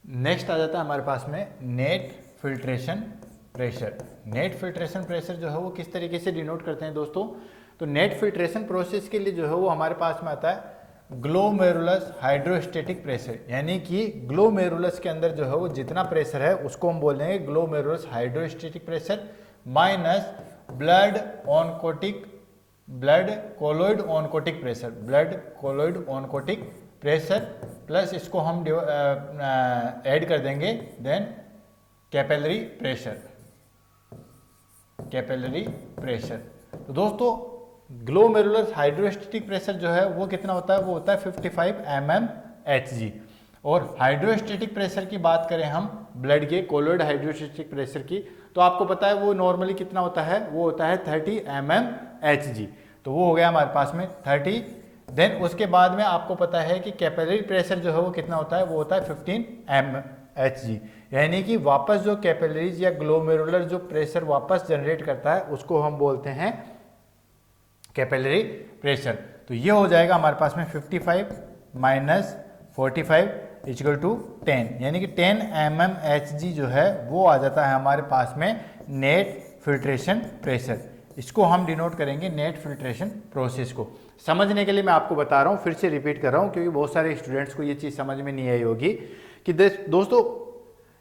Next आ जाता है हमारे पास में net filtration pressure. Net filtration pressure जो है वो किस तरीके से डिनोट करते हैं दोस्तों, तो नेट फिल्ट्रेशन प्रोसेस के लिए जो है वो हमारे पास में आता है ग्लोमेरुलस हाइड्रोस्टेटिक प्रेशर, यानी कि ग्लोमेरुलस के अंदर जो है वो जितना प्रेशर है उसको हम बोल देंगे glomerulus hydrostatic pressure minus blood colloid oncotic pressure, blood colloid oncotic pressure plus इसको हम ऐड कर देंगे देन कैपिलरी प्रेशर। तो दोस्तों ग्लोमेरुलर हाइड्रोस्टेटिक प्रेशर जो है वो कितना होता है, वो होता है 55 mmHg। और हाइड्रोस्टेटिक प्रेशर की बात करें हम ब्लड के कोलोइड हाइड्रोस्टेटिक प्रेशर की, तो आपको पता है वो नॉर्मली कितना होता है, वो होता है 30 mmHg। तो वो हो गया हमारे पास में 30। देन उसके बाद में आपको पता है कि कैपिलरी प्रेशर जो है वो कितना होता है, वो होता है 15 mmHg, यानी कि वापस जो कैपिलरीज या ग्लोमेरुलर जो प्रेशर वापस जनरेट करता है उसको हम बोलते हैं कैपिलरी प्रेशर। तो ये हो जाएगा हमारे पास में 55 माइनस 45 इक्वल टू 10, यानी कि 10 mmHg जो है वो आ जाता है हमारे पास में नेट फिल्ट्रेशन प्रेशर। इसको हम डिनोट करेंगे नेट फिल्ट्रेशन प्रोसेस को। समझने के लिए मैं आपको बता रहा हूँ, फिर से रिपीट कर रहा हूँ क्योंकि बहुत सारे स्टूडेंट्स को ये चीज़ समझ में नहीं आई होगी कि दोस्तों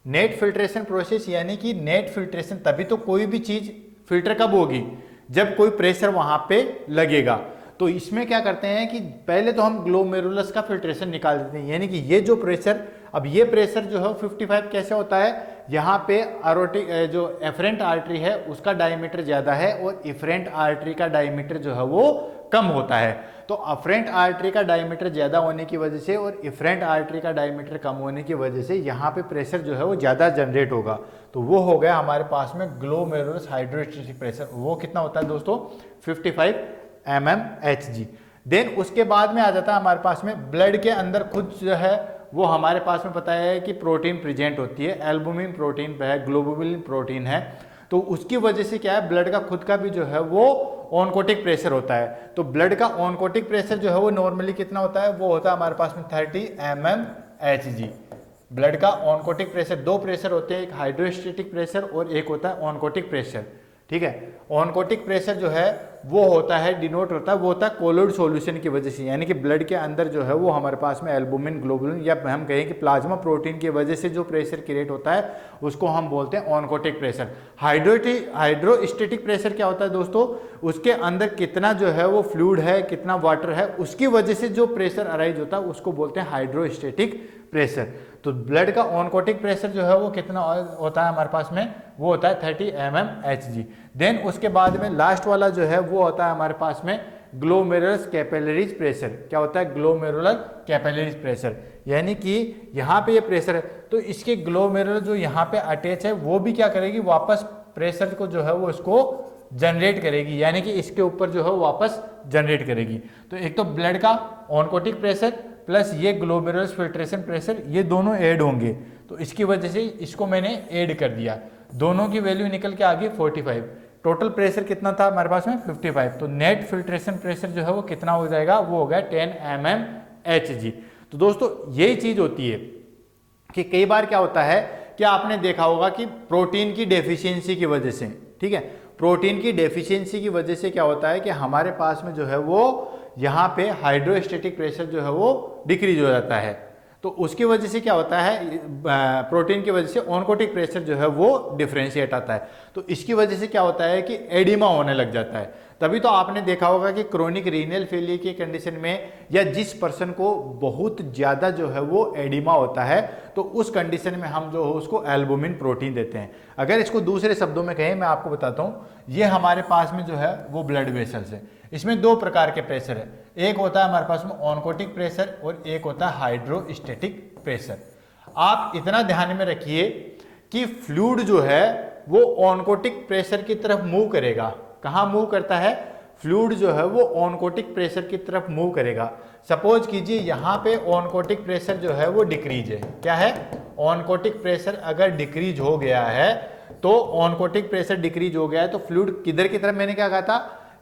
नेट फिल्ट्रेशन प्रोसेस यानी कि नेट फिल्ट्रेशन, तभी तो कोई भी चीज़ फिल्टर कब होगी, जब कोई प्रेशर वहां पे लगेगा। तो इसमें क्या करते हैं कि पहले तो हम ग्लोमेरुलस का फिल्ट्रेशन निकाल देते हैं, यानी कि ये जो प्रेशर, अब ये प्रेशर जो है 55 कैसे होता है, यहाँ पे एरोटिक जो एफरेंट आर्टरी है उसका डायमीटर ज़्यादा है और इफरेंट आर्टरी का डायमीटर जो है वो कम होता है। तो अफरेंट आर्टरी का डायमीटर ज़्यादा होने की वजह से और इफरेंट आर्टरी का डायमीटर कम होने की वजह से यहाँ पे प्रेशर जो है वो ज़्यादा जनरेट होगा। तो वो हो गया हमारे पास में ग्लोमेरुलस हाइड्रोस्टेटिक प्रेशर, वो कितना होता है दोस्तों 55 mmHg। देन उसके बाद में आ जाता है हमारे पास में ब्लड के अंदर खुद जो है वो हमारे पास में पता है कि प्रोटीन प्रेजेंट होती है, एल्बुमिन प्रोटीन है, ग्लोबुलिन प्रोटीन है। तो उसकी वजह से क्या है, ब्लड का खुद का भी जो है वो ऑनकोटिक प्रेशर होता है। तो ब्लड का ऑनकोटिक प्रेशर जो है वो नॉर्मली कितना होता है, वो होता है हमारे पास में 30 mmHg। ब्लड का ऑनकोटिक प्रेशर, दो प्रेशर होते हैं, एक हाइड्रोस्टेटिक प्रेशर और एक होता है ऑनकोटिक प्रेशर। ठीक है, ऑनकोटिक प्रेशर जो है वो होता है डिनोट होता है, वो होता है कोलोइड सॉल्यूशन की वजह से, यानी कि ब्लड के अंदर जो है वो हमारे पास में एल्बुमिन ग्लोबुलिन या हम कहें कि प्लाज्मा प्रोटीन की वजह से जो प्रेशर क्रिएट होता है उसको हम बोलते हैं ऑनकोटिक प्रेशर। हाइड्रोस्टेटिक प्रेशर क्या होता है दोस्तों, उसके अंदर कितना जो है वो फ्लूइड है, कितना वाटर है, उसकी वजह से जो प्रेशर अराइज होता है उसको बोलते हैं हाइड्रोस्टेटिक प्रेशर। तो ब्लड का ऑनकोटिक प्रेशर जो है वो कितना होता है हमारे पास में, वो होता है 30 mmHg। देन उसके बाद में लास्ट वाला जो है वो होता है हमारे पास में ग्लोमेरुलस कैपिलरीज प्रेशर। क्या होता है, ग्लोमेरुलर कैपिलरीज प्रेशर, यानी कि यहाँ पे ये प्रेशर है तो इसके ग्लोमेरुलर जो यहाँ पे अटैच है वो भी क्या करेगी, वापस प्रेशर को जो है वो इसको जनरेट करेगी, यानी कि इसके ऊपर जो है वो वापस जनरेट करेगी। तो एक तो ब्लड का ऑनकोटिक प्रेशर प्लस ये ग्लोमेरुलस फिल्ट्रेशन प्रेशर, ये दोनों ऐड होंगे। तो इसकी वजह से इसको मैंने ऐड कर दिया, दोनों की वैल्यू निकल के आ गई 45। टोटल प्रेशर कितना था हमारे पास में 55। तो नेट फिल्ट्रेशन प्रेशर जो है वो कितना हो जाएगा, वो हो गया 10 mmHg। तो दोस्तों यही चीज होती है कि कई बार क्या होता है कि आपने देखा होगा कि प्रोटीन की डेफिशिएंसी की वजह से, ठीक है, प्रोटीन की डेफिशिएंसी की वजह से क्या होता है कि हमारे पास में जो है वो यहाँ पे हाइड्रोस्टेटिक प्रेशर जो है वो डिक्रीज हो जाता है। तो उसकी वजह से क्या होता है, प्रोटीन की वजह से ऑनकोटिक प्रेशर जो है वो डिफरेंशिएट आता है। तो इसकी वजह से क्या होता है कि एडिमा होने लग जाता है। तभी तो आपने देखा होगा कि क्रोनिक रीनल फेलियर की कंडीशन में या जिस पर्सन को बहुत ज़्यादा जो है वो एडिमा होता है तो उस कंडीशन में हम जो हो उसको एल्बुमिन प्रोटीन देते हैं। अगर इसको दूसरे शब्दों में कहें, मैं आपको बताता हूँ, ये हमारे पास में जो है वो ब्लड वेसल्स है, इसमें दो प्रकार के प्रेशर है, एक होता है हमारे पास में ऑनकोटिक प्रेशर और एक होता है हाइड्रोस्टेटिक प्रेशर। आप इतना ध्यान में रखिए कि फ्लूइड जो है वो ऑनकोटिक प्रेशर की तरफ मूव करेगा। कहाँ मूव करता है, फ्लूइड जो है वो ऑनकोटिक प्रेशर की तरफ मूव करेगा। सपोज कीजिए यहाँ पे ऑनकोटिक प्रेशर जो है वो डिक्रीज है, क्या है, ऑनकोटिक प्रेशर अगर डिक्रीज हो गया है तो ऑनकोटिक प्रेशर डिक्रीज हो गया है तो फ्लूइड किधर की तरफ, मैंने क्या कहा था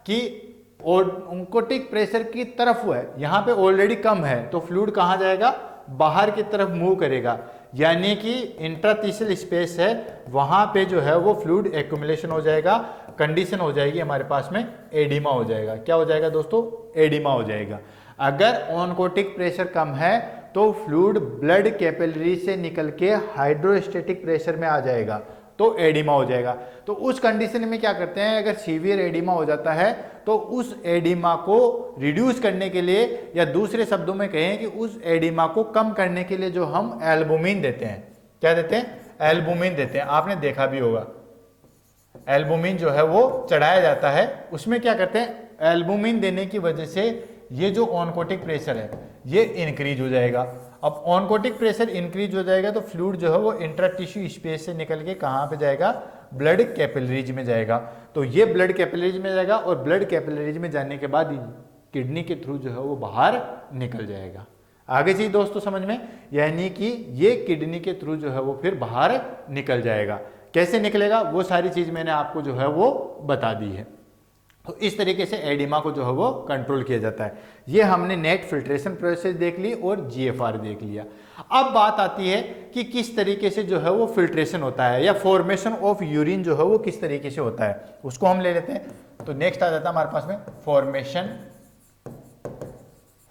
कि ऑनकोटिक प्रेशर की तरफ है, यहाँ पे ऑलरेडी कम है तो फ्लूइड कहाँ जाएगा, बाहर की तरफ मूव करेगा। यानी कि इंट्राटिशियल स्पेस है वहां पे जो है वो फ्लूइड एक्यूमुलेशन हो जाएगा, कंडीशन हो जाएगी हमारे पास में एडिमा हो जाएगा। क्या हो जाएगा दोस्तों? एडिमा हो जाएगा। अगर ऑनकोटिक प्रेशर कम है तो फ्लूइड ब्लड कैपिलरी से निकल के हाइड्रोस्टेटिक प्रेशर में आ जाएगा, तो एडिमा हो जाएगा। तो उस कंडीशन में क्या करते हैं, अगर सीवियर एडिमा हो जाता है तो उस एडिमा को रिड्यूस करने के लिए, या दूसरे शब्दों में कहें कि उस एडिमा को कम करने के लिए जो हम एल्बुमिन देते हैं, क्या देते हैं? एल्बुमिन देते हैं। आपने देखा भी होगा एल्बुमिन जो है वो चढ़ाया जाता है, उसमें क्या करते हैं, एल्बुमिन देने की वजह से ये जो ऑनकोटिक प्रेशर है ये इंक्रीज हो जाएगा। अब ऑनकोटिक प्रेशर इंक्रीज हो जाएगा तो फ्लूइड जो है वो इंट्रा टिश्यू स्पेस से निकल के कहाँ पे जाएगा? ब्लड कैपिलरीज में जाएगा। तो ये ब्लड कैपिलरीज में जाएगा और ब्लड कैपिलरीज में जाने के बाद किडनी के थ्रू जो है वो बाहर निकल जाएगा। आगे चीज दोस्तों समझ में, यानी कि ये किडनी के थ्रू जो है वो फिर बाहर निकल जाएगा। कैसे निकलेगा वो सारी चीज मैंने आपको जो है वो बता दी है। तो इस तरीके से एडिमा को जो है वो कंट्रोल किया जाता है। ये हमने नेट फिल्ट्रेशन प्रोसेस देख ली और जीएफआर देख लिया। अब बात आती है कि किस तरीके से जो है वो फिल्ट्रेशन होता है, या फॉर्मेशन ऑफ यूरिन जो है वो किस तरीके से होता है, उसको हम ले लेते हैं। तो नेक्स्ट आ जाता है हमारे पास में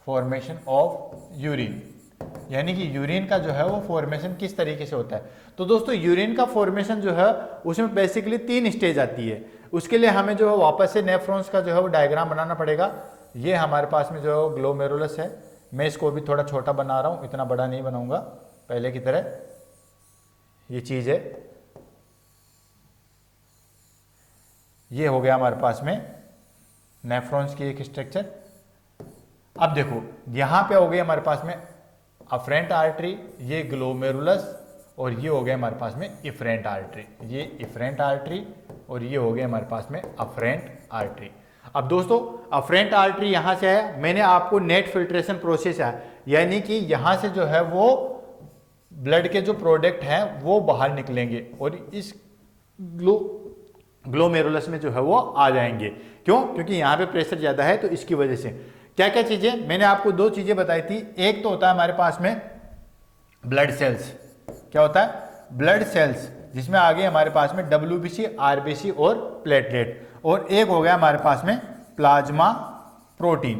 फॉर्मेशन ऑफ यूरिन, यानी कि यूरिन का जो है वो फॉर्मेशन किस तरीके से होता है। तो दोस्तों यूरिन का फॉर्मेशन जो है उसमें बेसिकली 3 स्टेज आती है। उसके लिए हमें जो है वापस से नेफ्रॉन्स का जो है वो डायग्राम बनाना पड़ेगा। ये हमारे पास में जो है ग्लोमेरुलस है, मैं इसको भी थोड़ा छोटा बना रहा हूँ, इतना बड़ा नहीं बनाऊंगा पहले की तरह। ये चीज है, ये हो गया हमारे पास में नेफ्रॉन्स की एक स्ट्रक्चर। अब देखो यहां पे हो गई हमारे पास में अफरेंट आर्टरी, ये ग्लोमेरुलस, और ये हो गया हमारे पास में इफरेंट आर्टरी। ये इफरेंट आर्टरी और ये हो गया हमारे पास में अफरेंट आर्टरी। अब दोस्तों अफरेंट आर्टरी यहां से है, मैंने आपको नेट फिल्ट्रेशन प्रोसेस है, यानी कि यहां से जो है वो ब्लड के जो प्रोडक्ट हैं वो बाहर निकलेंगे और इस ग्लोमेरुलस में जो है वो आ जाएंगे। क्यों? क्योंकि यहां पे प्रेशर ज्यादा है, तो इसकी वजह से। क्या क्या चीजें मैंने आपको 2 चीजें बताई थी। एक तो होता है हमारे पास में ब्लड सेल्स, क्या होता है? ब्लड सेल्स, जिसमें आगे हमारे पास में WBC, RBC और प्लेटलेट, और एक हो गया हमारे पास में प्लाज्मा प्रोटीन।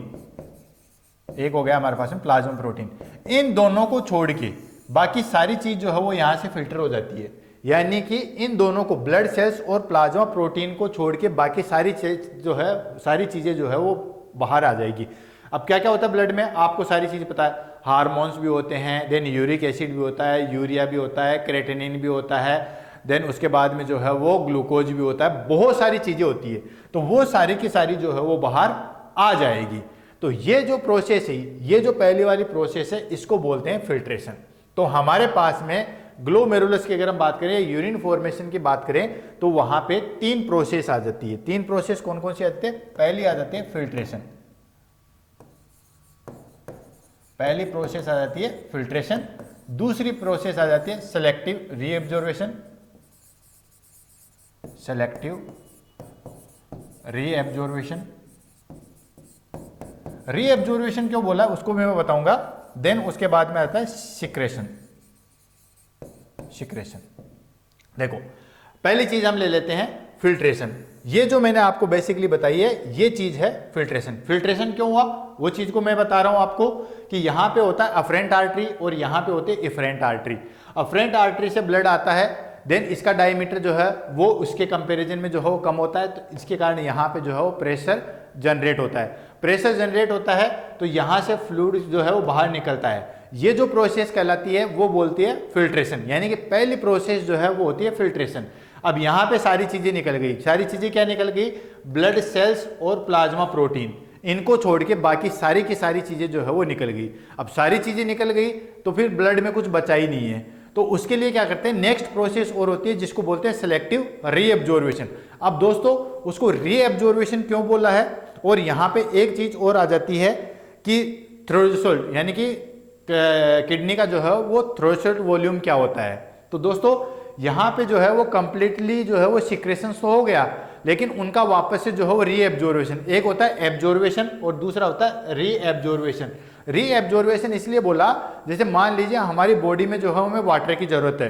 एक हो गया हमारे पास में प्लाज्मा प्रोटीन। इन दोनों को छोड़ के बाकी सारी चीज जो है वो यहां से फिल्टर हो जाती है, यानी कि इन दोनों को, ब्लड सेल्स और प्लाज्मा प्रोटीन को छोड़ के बाकी सारी चीजें जो है वो बाहर आ जाएगी। अब क्या क्या होता है ब्लड में, आपको सारी चीज़ पता है। हार्मोन्स भी होते हैं, देन यूरिक एसिड भी होता है, यूरिया भी होता है, क्रेटिनिन भी होता है, देन उसके बाद में जो है वो ग्लूकोज भी होता है, बहुत सारी चीज़ें होती है। तो वो सारी की सारी जो है वो बाहर आ जाएगी। तो ये जो प्रोसेस है, ये जो पहली वाली प्रोसेस है, इसको बोलते हैं फिल्ट्रेशन। तो हमारे पास में ग्लोमेरुलस की अगर हम बात करें, यूरिन फॉर्मेशन की बात करें, तो वहां पे 3 प्रोसेस आ जाती है। 3 प्रोसेस कौन कौन सी आती है? पहली आ जाती है फिल्ट्रेशन, पहली प्रोसेस आ जाती है फिल्ट्रेशन। दूसरी प्रोसेस आ जाती है सेलेक्टिव रीएब्जॉर्वेशन, रीएब्जॉर्वेशन क्यों बोला उसको मैं बताऊंगा। देन उसके बाद में आता है सिक्रेशन। देखो पहली चीज हम ले लेते हैं फिल्ट्रेशन। ये जो मैंने आपको बेसिकली बताई है ये चीज है फिल्ट्रेशन। फिल्ट्रेशन क्यों हुआ वो चीज को मैं बता रहा हूं आपको कि यहां पे होता है अफरेंट आर्टरी और यहां पे होते हैं इफरेंट आर्टरी। अफरेंट आर्टरी से ब्लड आता है, देन इसका डायमीटर जो है वो उसके कंपैरिजन में जो है वो कम होता है, तो इसके कारण यहाँ पे जो है वो प्रेशर जनरेट होता है। प्रेशर जनरेट होता है तो यहाँ से फ्लूइड जो है वो बाहर निकलता है। ये जो प्रोसेस कहलाती है वो बोलती है फिल्ट्रेशन, यानी कि पहली प्रोसेस जो है वो होती है फिल्ट्रेशन। अब यहाँ पे सारी चीजें निकल गई। सारी चीजें क्या निकल गई? ब्लड सेल्स और प्लाज्मा प्रोटीन, इनको छोड़ के बाकी सारी की सारी चीजें जो है वो निकल गई। अब सारी चीजें निकल गई तो फिर ब्लड में कुछ बचा ही नहीं है, तो उसके लिए क्या करते हैं, नेक्स्ट प्रोसेस और होती है जिसको बोलते हैं सिलेक्टिव रीएब्जॉर्वेशन। अब दोस्तों उसको रीएब्जॉर्वेशन क्यों बोला है, और यहाँ पे एक चीज और आ जाती है कि थ्रेशोल्ड, यानी कि किडनी का जो है वो थ्रेशोल्ड वॉल्यूम क्या होता है। तो दोस्तों यहाँ पे जो है वो कंप्लीटली जो है वो सिक्रेशन तो हो गया, लेकिन उनका वापस से जो है वो रीएब्जॉर्वेशन, एक होता है एब्जॉर्वेशन और दूसरा होता है रीएब्जॉर्वेशन। रीएब्जॉर्वेशन इसलिए बोला, जैसे मान लीजिए हमारी बॉडी में जो है हमें वाटर की जरूरत है,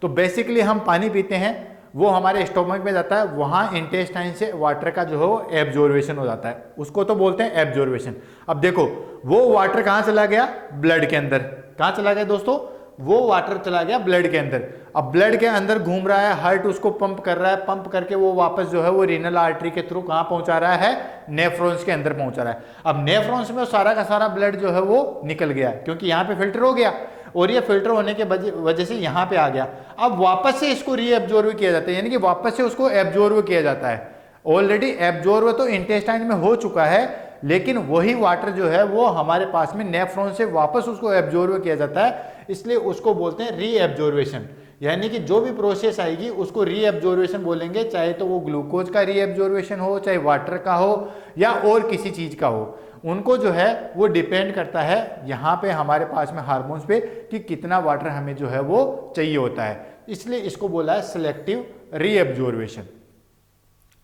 तो बेसिकली हम पानी पीते हैं, वो हमारे स्टोमक में जाता है, वहां इंटेस्टाइन से वाटर का जो है वो एब्जॉर्वेशन हो जाता है, उसको तो बोलते हैं एब्जॉर्वेशन। अब देखो वो वाटर कहाँ चला गया, ब्लड के अंदर। कहाँ चला गया दोस्तों, वो वाटर चला गया ब्लड के अंदर। अब ब्लड के अंदर घूम रहा है, हार्ट उसको पंप कर रहा है, पंप करके वो वापस जो है वो रीनल आर्टरी के थ्रू कहाँ पहुंचा रहा है, नेफ्रॉन्स के अंदर पहुंचा रहा है। अब नेफ्रॉन्स में सारा का सारा ब्लड जो है वो निकल गया, क्योंकि यहाँ पे फिल्टर हो गया, और ये फिल्टर होने के वजह से यहाँ पे आ गया। अब वापस से इसको रीएब्जॉर्व किया जाता है, यानी कि वापस से उसको एब्जॉर्व किया जाता है। ऑलरेडी एब्जॉर्व तो इंटेस्टाइन में हो चुका है, लेकिन वही वाटर जो है वो हमारे पास में नेफ्रॉन से वापस उसको एब्जॉर्व किया जाता है, इसलिए उसको बोलते हैं रीएब्जॉर्वेशन। यानी कि जो भी प्रोसेस आएगी उसको रीएब्जॉर्वेशन बोलेंगे, चाहे तो वो ग्लूकोज का रीएब्जॉर्वेशन हो, चाहे वाटर का हो, या और किसी चीज का हो। उनको जो है वो डिपेंड करता है यहाँ पे हमारे पास में हार्मोन्स पे कि कितना वाटर हमें जो है वो चाहिए होता है, इसलिए इसको बोला है सिलेक्टिव रीएब्जॉर्वेशन।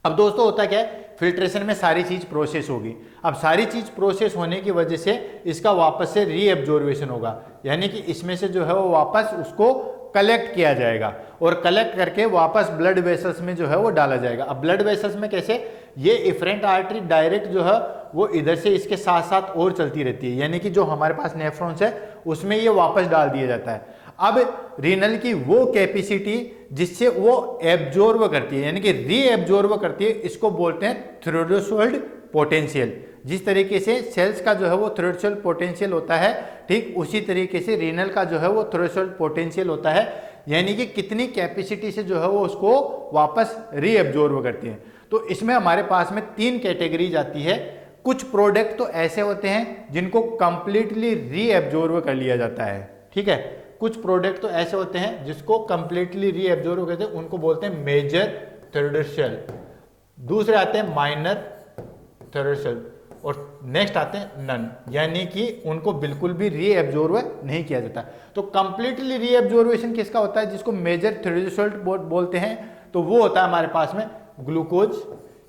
अब दोस्तों होता क्या है, फिल्ट्रेशन में सारी चीज प्रोसेस होगी। अब सारी चीज प्रोसेस होने की वजह से इसका वापस से रीएब्जॉर्वेशन होगा, यानी कि इसमें से जो है वो वापस उसको कलेक्ट किया जाएगा, और कलेक्ट करके वापस ब्लड वेसल्स में जो है वो डाला जाएगा। अब ब्लड वेसल्स में कैसे, ये इफरेंट आर्टरी डायरेक्ट जो है वो इधर से इसके साथ साथ और चलती रहती है, यानी कि जो हमारे पास नेफ्रॉन्स है उसमें ये वापस डाल दिया जाता है। अब रीनल की वो कैपेसिटी जिससे वो एब्जॉर्ब करती है, यानी कि रीएब्जॉर्ब करती है, इसको बोलते हैं थ्रेशोल्ड पोटेंशियल। जिस तरीके से सेल्स का जो है वो थ्रेशोल्ड पोटेंशियल होता है, ठीक उसी तरीके से रीनल का जो है वो थ्रेशोल्ड पोटेंशियल होता है, यानी कि कितनी कैपेसिटी से जो है वो उसको वापस रीएब्जॉर्ब करती है। तो इसमें हमारे पास में 3 कैटेगरीज आती है। कुछ प्रोडक्ट तो ऐसे होते हैं जिनको कंप्लीटली रीएब्जॉर्ब कर लिया जाता है, ठीक है। कुछ प्रोडक्ट तो ऐसे होते हैं जिसको कंप्लीटली रीएब्जॉर्ब करते हैं, उनको बोलते हैं मेजर थ्रेशोल्ड। दूसरे आते हैं माइनर थ्रेशोल्ड, और नेक्स्ट आते हैं नन, यानी कि उनको बिल्कुल भी रीएब्जॉर्ब नहीं किया जाता। तो कंप्लीटली रीएब्जॉर्वेशन किसका होता है, जिसको मेजर थ्रेशोल्ड बोलते हैं, तो वो होता है हमारे पास में ग्लूकोज,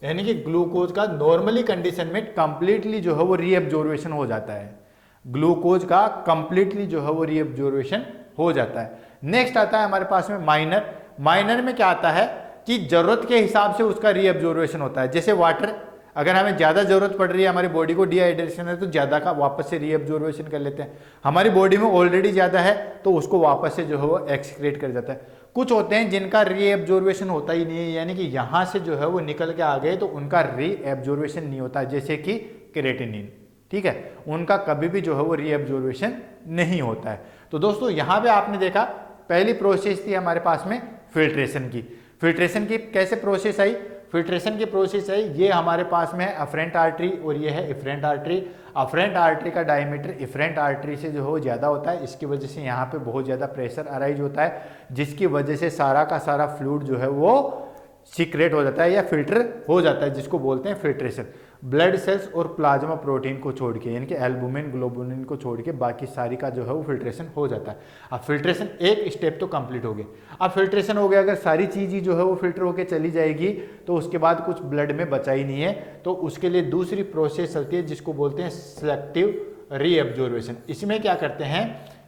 यानी कि ग्लूकोज का नॉर्मली कंडीशन में कंप्लीटली जो है वो रीएब्जॉर्वेशन हो जाता है। ग्लूकोज का कंप्लीटली जो है वो रीएब्जॉर्वेशन हो जाता है। नेक्स्ट आता है हमारे पास में माइनर। माइनर में क्या आता है कि जरूरत के हिसाब से उसका रीएब्जॉर्वेशन होता है। जैसे वाटर, अगर हमें ज़्यादा जरूरत पड़ रही है, हमारी बॉडी को डिहाइड्रेशन है, तो ज़्यादा का वापस से रीएब्जॉर्वेशन कर लेते हैं। हमारी बॉडी में ऑलरेडी ज़्यादा है तो उसको वापस से जो है वो एक्सक्रीट कर जाता है। कुछ होते हैं जिनका रीएब्जॉर्वेशन होता ही नहीं है, यानी कि यहाँ से जो है वो निकल के आ गए तो उनका रीएब्जॉर्वेशन नहीं होता, जैसे कि क्रेटिनिन, ठीक है, उनका कभी भी जो है वो रीएब्जॉर्वेशन नहीं होता है। तो दोस्तों यहाँ पे आपने देखा पहली प्रोसेस थी हमारे पास में फिल्ट्रेशन की। फिल्ट्रेशन की कैसे प्रोसेस आई, फिल्ट्रेशन की प्रोसेस है, ये हमारे पास में है अफरेंट आर्टरी और ये है इफरेंट आर्टरी। अफरेंट आर्टरी का डायमीटर इफरेंट आर्टरी से जो है ज़्यादा होता है, इसकी वजह से यहाँ पे बहुत ज़्यादा प्रेशर अराइज होता है, जिसकी वजह से सारा का सारा फ्लूइड जो है वो सीक्रेट हो जाता है या फिल्टर हो जाता है, जिसको बोलते हैं फिल्ट्रेशन। ब्लड सेल्स और प्लाज्मा प्रोटीन को छोड़ के, यानी कि एल्बुमिन ग्लोबुलिन को छोड़ के बाकी सारी का जो है वो फिल्ट्रेशन हो जाता है। अब फिल्ट्रेशन एक स्टेप तो कंप्लीट हो गया। अब फिल्ट्रेशन हो गया, अगर सारी चीज़ ही जो है वो फिल्टर होकर चली जाएगी तो उसके बाद कुछ ब्लड में बचा ही नहीं है, तो उसके लिए दूसरी प्रोसेस चलती है जिसको बोलते हैं सिलेक्टिव रीएब्जॉर्वेशन। इसमें क्या करते हैं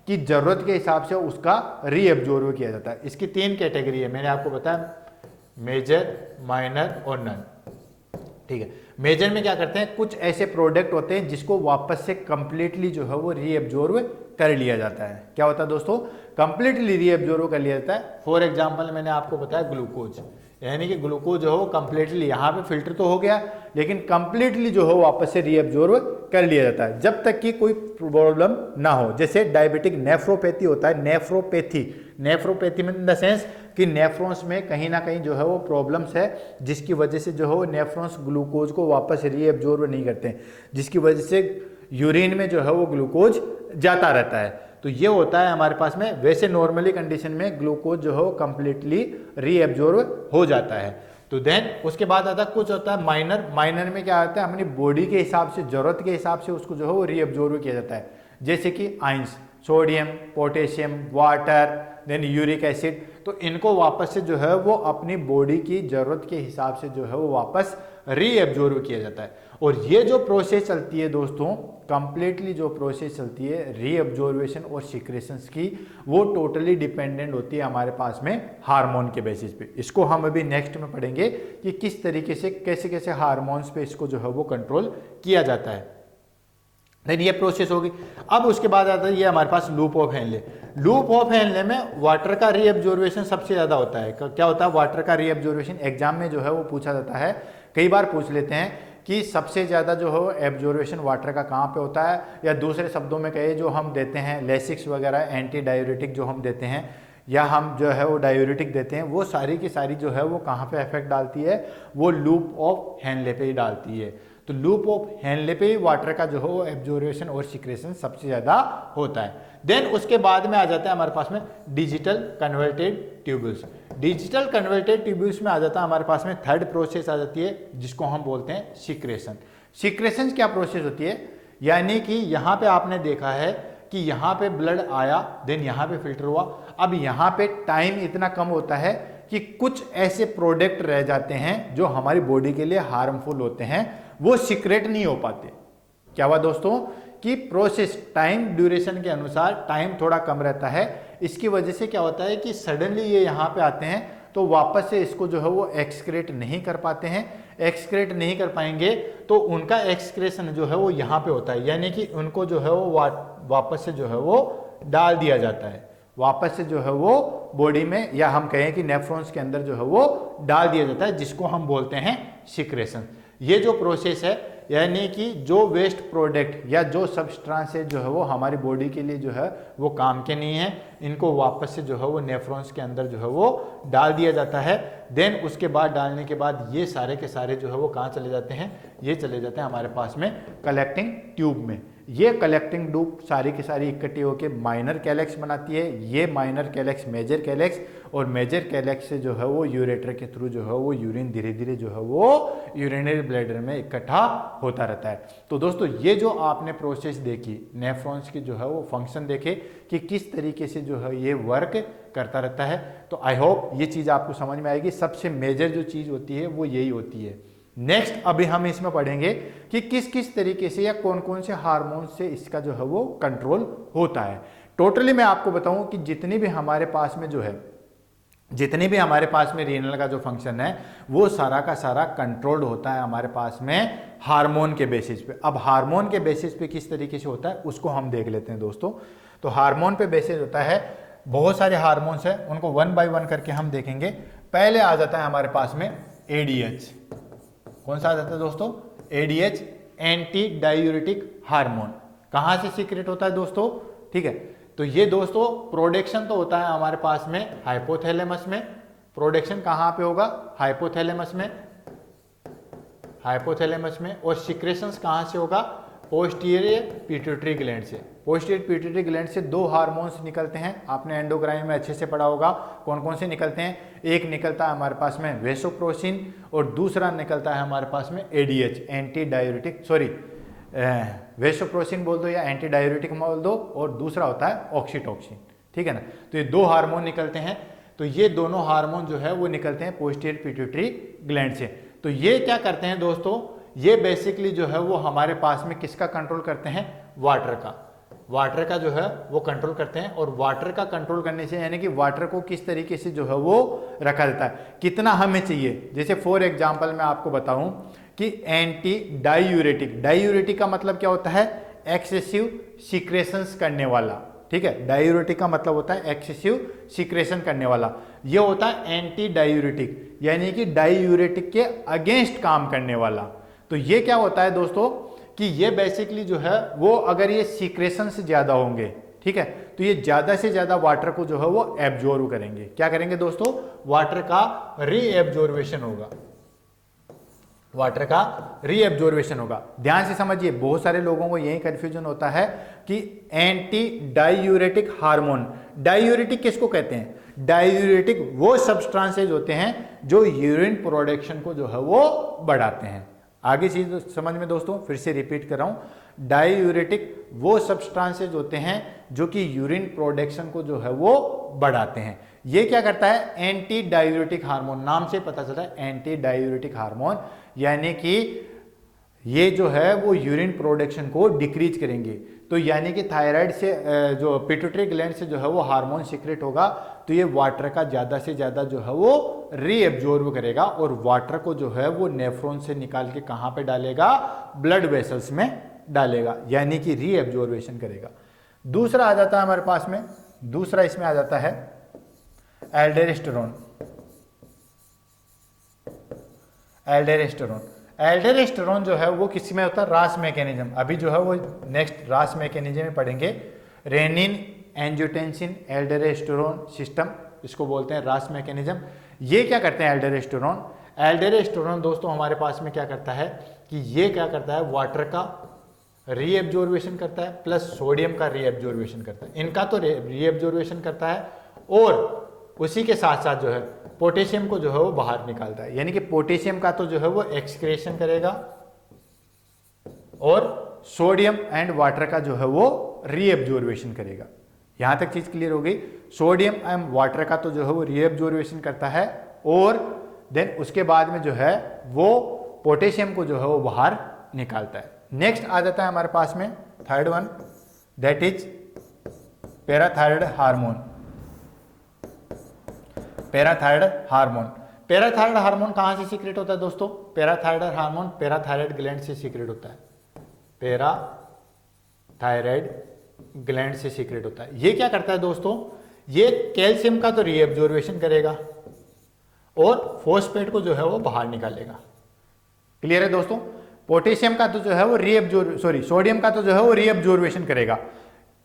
कि जरूरत के हिसाब से उसका रीएब्जॉर्व किया जाता है। इसकी 3 कैटेगरी है, मैंने आपको बताया, मेजर, माइनर और नन, ठीक है। मेजर में क्या करते हैं, कुछ ऐसे प्रोडक्ट होते हैं जिसको वापस से कंप्लीटली जो है वो रीएब्जॉर्व कर लिया जाता है। क्या होता है दोस्तों, कंप्लीटली रीएब्जॉर्व कर लिया जाता है। फॉर एग्जांपल मैंने आपको बताया ग्लूकोज, यानी कि ग्लूकोज जो है वो कंप्लीटली यहाँ पे फिल्टर तो हो गया, लेकिन कंप्लीटली जो है वापस से रीएब्जॉर्व कर लिया जाता है जब तक कि कोई प्रॉब्लम ना हो। जैसे डायबिटिक नेफ्रोपैथी होता है, नेफ्रोपैथी में इन द सेंस कि नेफ्रॉन्स में कहीं ना कहीं जो है वो प्रॉब्लम्स है, जिसकी वजह से जो है वो नेफ्रॉन्स ग्लूकोज को वापस रीएब्जॉर्व नहीं करते हैं, जिसकी वजह से यूरिन में जो है वो ग्लूकोज जाता रहता है। तो ये होता है हमारे पास में। वैसे नॉर्मली कंडीशन में ग्लूकोज जो है वो कंप्लीटली रीएब्जॉर्व हो जाता है। तो देन उसके बाद आता कुछ होता है माइनर। माइनर में क्या आता है, अपनी बॉडी के हिसाब से, जरूरत के हिसाब से उसको जो है वो रीएब्जॉर्व किया जाता है, जैसे कि ions, sodium, potassium, water, then uric acid, तो इनको वापस से जो है वो अपनी बॉडी की जरूरत के हिसाब से जो है वो वापस रीएब्जॉर्ब किया जाता है। और ये जो प्रोसेस चलती है दोस्तों, कंप्लीटली जो प्रोसेस चलती है रीअब्जॉर्वेशन और सिक्रेशंस की, वो टोटली डिपेंडेंट होती है हमारे पास में हार्मोन के बेसिस पे। इसको हम अभी नेक्स्ट में पढ़ेंगे कि किस तरीके से कैसे कैसे हार्मोन्स पे इसको जो है वो कंट्रोल किया जाता है। देन ये प्रोसेस होगी। अब उसके बाद आता है ये हमारे पास loop of Henle. Loop of Henle में वाटर का रीअब्जॉर्वेशन सबसे ज्यादा होता है। क्या होता है वाटर का रीअब्जॉर्वेशन? एग्जाम में जो है वो पूछा जाता है, कई बार पूछ लेते हैं कि सबसे ज़्यादा जो है एब्जॉर्वेशन वाटर का कहाँ पे होता है, या दूसरे शब्दों में कहे जो हम देते हैं लेसिक्स वगैरह एंटी डायूरेटिक जो हम देते हैं, या हम जो है वो डायूरेटिक देते हैं, वो सारी की सारी जो है वो कहाँ पे इफेक्ट डालती है? वो लूप ऑफ हेनले पे ही डालती है। तो लूप ऑफ हेनले पे ही वाटर का जो है वो एब्जॉर्वेशन और सिक्रेशन सबसे ज़्यादा होता है। देन उसके बाद में आ जाता है हमारे पास में digital convoluted tubules. Digital convoluted tubules में आ जाता है हमारे पास में थर्ड प्रोसेस आ जाती है, जिसको हम बोलते हैं सिक्रेशन। सिक्रेशन क्या प्रोसेस होती है? यानी कि यहाँ पे आपने देखा है कि यहाँ पे ब्लड आया, देन यहाँ पे फिल्टर हुआ। अब यहाँ पे टाइम इतना कम होता है कि कुछ ऐसे प्रोडक्ट रह जाते हैं जो हमारी बॉडी के लिए हार्मफुल होते हैं, वो सीक्रेट नहीं हो पाते। क्या हुआ दोस्तों कि प्रोसेस टाइम ड्यूरेशन के अनुसार टाइम थोड़ा कम रहता है। इसकी वजह से क्या होता है कि सडनली ये यहाँ पे आते हैं तो वापस से इसको जो है वो एक्सक्रेट नहीं कर पाते हैं। एक्सक्रेट नहीं कर पाएंगे तो उनका एक्सक्रेशन जो है वो यहाँ पे होता है, यानी कि उनको जो है वो वापस से जो है वो डाल दिया जाता है, वापस से जो है वो बॉडी में, या हम कहें कि नेफ्रॉन्स के अंदर जो है वो डाल दिया जाता है, जिसको हम बोलते हैं सिक्रेशन। ये जो प्रोसेस है, यानी कि जो वेस्ट प्रोडक्ट या जो सब्सटेंस है जो है वो हमारी बॉडी के लिए जो है वो काम के नहीं है, इनको वापस से जो है वो नेफ्रॉन्स के अंदर जो है वो डाल दिया जाता है। देन उसके बाद डालने के बाद ये सारे के सारे जो है वो कहाँ चले जाते हैं? ये चले जाते हैं हमारे पास में कलेक्टिंग ट्यूब में। ये कलेक्टिंग ट्यूब सारी की सारी इकट्ठी होकर माइनर कैलेक्स बनाती है। ये माइनर कैलेक्स मेजर कैलेक्स, और मेजर कैलेक्स से जो है वो यूरेटर के थ्रू जो है वो यूरिन धीरे धीरे जो है वो यूरिनरी ब्लैडर में इकट्ठा होता रहता है। तो दोस्तों ये जो आपने प्रोसेस देखी, नेफ्रॉन्स की जो है वो फंक्शन देखे कि किस तरीके से जो है ये वर्क करता रहता है, तो आई होप ये चीज़ आपको समझ में आएगी। सबसे मेजर जो चीज़ होती है वो यही होती है। नेक्स्ट अभी हम इसमें पढ़ेंगे कि किस किस तरीके से या कौन कौन से हार्मोन से इसका जो है वो कंट्रोल होता है। टोटली मैं आपको बताऊं कि जितनी भी हमारे पास में जो है, जितनी भी हमारे पास में रीनल का जो फंक्शन है वो सारा का सारा कंट्रोल्ड होता है हमारे पास में हार्मोन के बेसिस पे। अब हार्मोन के बेसिस पे किस तरीके से होता है उसको हम देख लेते हैं दोस्तों। तो हार्मोन पे बेसिस होता है, बहुत सारे हार्मोन्स हैं, उनको वन बाय वन करके हम देखेंगे। पहले आ जाता है हमारे पास में एडीएच। कौन सा आ जाता है दोस्तों? ADH, anti diuretic hormone. कहाँ से सीक्रेट होता है दोस्तों? ठीक है, तो ये दोस्तों प्रोडक्शन तो होता है हमारे पास में हाइपोथैलेमस में। प्रोडक्शन कहाँ पे होगा? हाइपोथैलेमस में, हाइपोथैलेमस में। और सिक्रेशंस कहाँ से होगा? पोस्टीरियर पिट्यूटरी ग्लैंड से। पोस्टीरियर पिट्यूटरी ग्लैंड से दो हार्मोन्स निकलते हैं, आपने एंडोक्राइन में अच्छे से पढ़ा होगा कौन कौन से निकलते हैं। एक निकलता है हमारे पास में वेसोप्रोसिन, और दूसरा निकलता है हमारे पास में एडीएच, एंटी डायूरेटिक, सॉरी वेसोप्रोसिन बोल दो या एंटी डायूरेटिक बोल दो, और दूसरा होता है ऑक्सीटोसिन। ठीक है ना, तो ये दो हार्मोन निकलते हैं। तो ये दोनों हार्मोन जो है वो निकलते हैं पोस्टीरियर पिट्यूटरी ग्लैंड से। तो ये क्या करते हैं दोस्तों? ये बेसिकली जो है वो हमारे पास में किसका कंट्रोल करते हैं? वाटर का। वाटर का जो है वो कंट्रोल करते हैं। और वाटर का कंट्रोल करने से यानी कि वाटर को किस तरीके से जो है वो रखा जाता है, कितना हमें चाहिए। जैसे फॉर एग्जांपल मैं आपको बताऊं कि एंटी डायूरेटिक, डायूरेटिक का मतलब क्या होता है? एक्सेसिव सीक्रेशंस करने वाला। ठीक है, डायूरेटिक का मतलब होता है एक्सेसिव सीक्रेशन करने वाला। ये होता है एंटी डायूरेटिक, यानी कि डायूरेटिक के अगेंस्ट काम करने वाला। तो ये क्या होता है दोस्तों कि ये बेसिकली जो है वो अगर ये सीक्रेशन से ज्यादा होंगे, ठीक है, तो ये ज्यादा से ज्यादा वाटर को जो है वो एब्जॉर्ब करेंगे। क्या करेंगे दोस्तों? वाटर का रीएब्जॉर्वेशन होगा, वाटर का रीएब्जॉर्वेशन होगा। ध्यान से समझिए, बहुत सारे लोगों को यही कंफ्यूजन होता है कि एंटी डायूरेटिक हार्मोन, डायूरेटिक किसको कहते हैं? डायूरेटिक वो सब्सटेंसेज होते हैं जो यूरिन प्रोडक्शन को जो है वो बढ़ाते हैं। आगे चीज समझ में दोस्तों, फिर से रिपीट कर रहा हूं, डायूरेटिक वो सब्सटेंसेज होते हैं जो कि यूरिन प्रोडक्शन को जो है वो बढ़ाते हैं। ये क्या करता है, एंटी डायूरेटिक हार्मोन, नाम से पता चलता है एंटी डायूरेटिक हार्मोन, यानी कि ये जो है वो यूरिन प्रोडक्शन को डिक्रीज करेंगे। तो यानी कि थायराइड से जो पिट्यूटरी ग्लैंड से जो है वो हार्मोन सीक्रेट होगा, तो ये वाटर का ज़्यादा से ज़्यादा जो है वो रीएब्जॉर्ब करेगा और वाटर को जो है वो नेफ्रॉन से निकाल के कहाँ पे डालेगा, ब्लड वेसल्स में डालेगा, यानी कि रीएब्जॉर्बेशन करेगा। दूसरा आ जाता है हमारे पास में, दूसरा इसमें आ जाता है एल्डोस्टेरोन। एल्डोस्टेरोन जो है वो किसी में होता है, रास मैकेनिज्म। अभी जो है वो नेक्स्ट रास मैकेनिज्म में पढ़ेंगे। रेनिन एंजियोटेंसिन एल्डोस्टेरोन सिस्टम, इसको बोलते हैं रास मैकेनिज्म। ये क्या करते हैं एल्डोस्टेरोन? एल्डोस्टेरोन दोस्तों हमारे पास में क्या करता है कि ये क्या करता है, वाटर का रीएब्जॉर्बेशन करता है प्लस सोडियम का रीएब्जॉर्बेशन करता है। इनका तो रीएब्जॉर्बेशन करता है और उसी के साथ साथ जो है पोटेशियम को जो है वो बाहर निकालता है, यानी कि पोटेशियम का तो जो है वो एक्सक्रेशन करेगा और सोडियम एंड वाटर का जो है वो रीएब्जॉर्बेशन करेगा। यहां तक चीज क्लियर हो गई। सोडियम एंड वाटर का तो जो है वो रीएब्जॉर्बेशन करता है और देन उसके बाद में जो है वो पोटेशियम को जो है वो बाहर निकालता है। नेक्स्ट आ जाता है हमारे पास में third one, that is parathyroid hormone. Parathyroid hormone, parathyroid hormone कहां से सीक्रेट होता है दोस्तों? पैराथायराइड हार्मोन पैराथायराइड ग्लैंड से सीक्रेट होता है, पैराथायराइड ग्लैंड से सीक्रेट होता है। ये क्या करता है दोस्तों, ये कैल्शियम का तो रीएब्जॉर्बेशन करेगा और फॉस्फेट को जो है वो बाहर निकालेगा। क्लियर है दोस्तों? पोटेशियम का तो जो है वो सोडियम का तो जो है वो रीएब्जॉर्बेशन करेगा।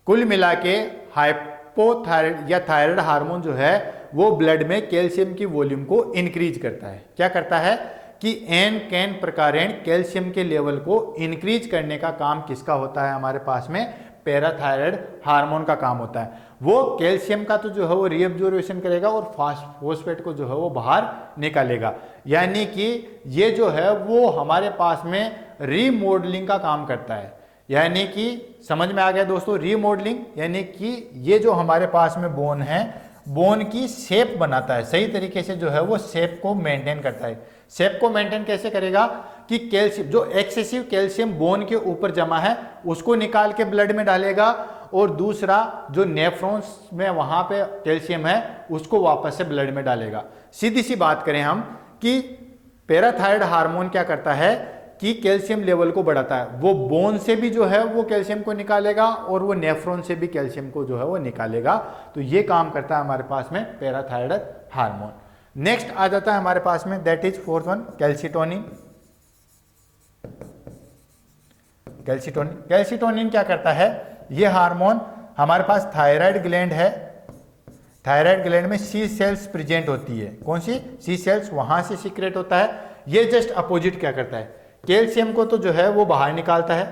कुल मिला के हाइपोथायराइड या थायराइड हार्मोन जो है वो ब्लड में कैल्शियम की वॉल्यूम को इंक्रीज करता है। क्या करता है कि एन कैन प्रकारेण कैल्शियम के लेवल को इंक्रीज करने का काम किसका होता है हमारे पास में? पैराथायराइड हार्मोन का काम होता है। वो कैल्शियम का तो जो है वो रीएब्जॉर्बेशन करेगा और फॉस्फेट को जो है वो बाहर निकालेगा, यानी कि ये जो है वो हमारे पास में रीमॉडलिंग का काम करता है। यानी कि समझ में आ गया दोस्तों, रीमॉडलिंग यानी कि ये जो हमारे पास में बोन है, बोन की शेप बनाता है, सही तरीके से जो है वो शेप को मेंटेन करता है। शेप को मेंटेन कैसे करेगा कि कैल्शियम, जो एक्सेसिव कैल्शियम बोन के ऊपर जमा है उसको निकाल के ब्लड में डालेगा और दूसरा जो नेफ्रॉन्स में वहां पे कैल्शियम है उसको वापस से ब्लड में डालेगा। सीधी सी बात करें हम कि पैराथायराइड हार्मोन क्या करता है कि कैल्शियम लेवल को बढ़ाता है। वो बोन से भी जो है वो कैल्शियम को निकालेगा और वो नेफ्रॉन से भी कैल्शियम को जो है वो निकालेगा। तो ये काम करता है हमारे पास में पैराथायराइड हार्मोन। नेक्स्ट आ जाता है हमारे पास में, that is fourth one, calcitonin. Calcitonin क्या करता है? ये हार्मोन हमारे पास थायराइड ग्लैंड है, थायराइड ग्लैंड में सी सेल्स प्रेजेंट होती है। कौन सी? सी सेल्स, वहां से सीक्रेट होता है। ये जस्ट अपोजिट क्या करता है, कैल्शियम को तो जो है वो बाहर निकालता है,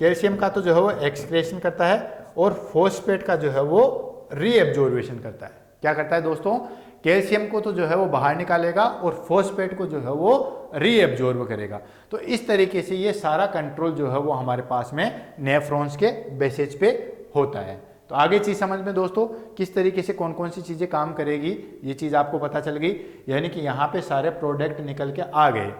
कैल्शियम का तो जो है वो एक्सक्रेशन करता है और फॉस्फेट का जो है वो रीएब्जॉर्बेशन करता है। क्या करता है दोस्तों? कैल्शियम को तो जो है वो बाहर निकालेगा और फॉस्फेट को जो है वो रीएब्जॉर्ब करेगा। तो इस तरीके से ये सारा कंट्रोल जो है वो हमारे पास में नेफ्रॉन्स के बेसिस पे होता है। तो आगे चीज समझ में दोस्तों, किस तरीके से कौन कौन सी चीजें काम करेगी ये चीज आपको पता चल गई। यानी कि यहाँ पे सारे प्रोडक्ट निकल के आ गए।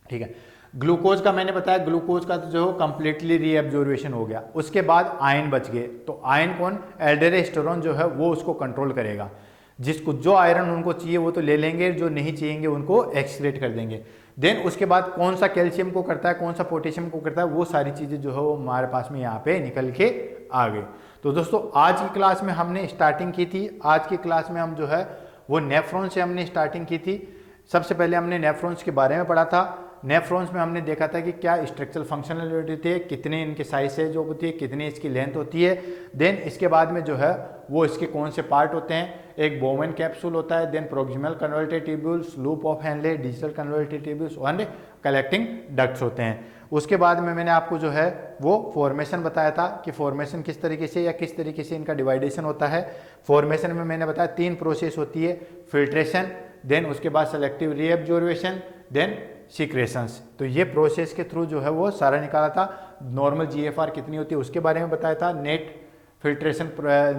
ठीक है, ग्लूकोज का मैंने बताया, ग्लूकोज का तो जो कंप्लीटली रीएब्जॉर्बेशन हो गया। उसके बाद आयन बच गए, तो आयन कौन? एल्डोस्टेरोन जो है वो उसको कंट्रोल करेगा। जिसको जो आयरन उनको चाहिए वो तो ले लेंगे, जो नहीं चाहिए उनको एक्सक्रीट कर देंगे। देन उसके बाद कौन सा कैल्शियम को करता है, कौन सा पोटेशियम को करता है, वो सारी चीजें जो है वो हमारे पास में यहाँ पे निकल के आ गई। तो दोस्तों आज की क्लास में हमने स्टार्टिंग की थी, आज की क्लास में हम जो है वो नेफ्रॉन से हमने स्टार्टिंग की थी। सबसे पहले हमने नेफ्रॉन्स के बारे में पढ़ा था। नेफ्रॉन्स में हमने देखा था कि क्या स्ट्रक्चरल फंक्शनल थे, कितने इनके साइज है जो होती है, कितनी इसकी लेंथ होती है। देन इसके बाद में जो है वो इसके कौन से पार्ट होते हैं, एक बोवेन कैप्सूल होता है, then proximal convoluted tubules, loop of Henle, distal convoluted tubules और कलेक्टिंग डक्ट्स होते हैं। उसके बाद में मैंने आपको जो है वो फॉर्मेशन बताया था कि फॉर्मेशन किस तरीके से या किस तरीके से इनका डिवाइडेशन होता है। फॉर्मेशन में मैंने बताया 3 प्रोसेस होती है, फिल्ट्रेशन, देन उसके बाद सेलेक्टिव रीएब्जॉर्बेशन, देन सीक्रेशंस। तो ये प्रोसेस के थ्रू जो है वो सारा निकाला था। नॉर्मल जीएफआर कितनी होती है उसके बारे में बताया था, net filtration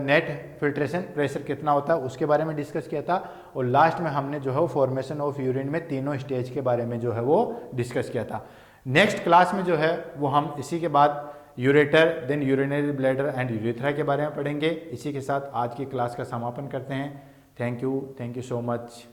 net filtration pressure कितना होता है उसके बारे में डिस्कस किया था। और लास्ट में हमने जो है वो फॉर्मेशन ऑफ यूरिन में तीनों स्टेज के बारे में जो है वो डिस्कस किया था। नेक्स्ट क्लास में जो है वो हम इसी के बाद ureter, then urinary bladder and urethra के बारे में पढ़ेंगे। इसी के साथ आज की क्लास का समापन करते हैं। Thank you so much.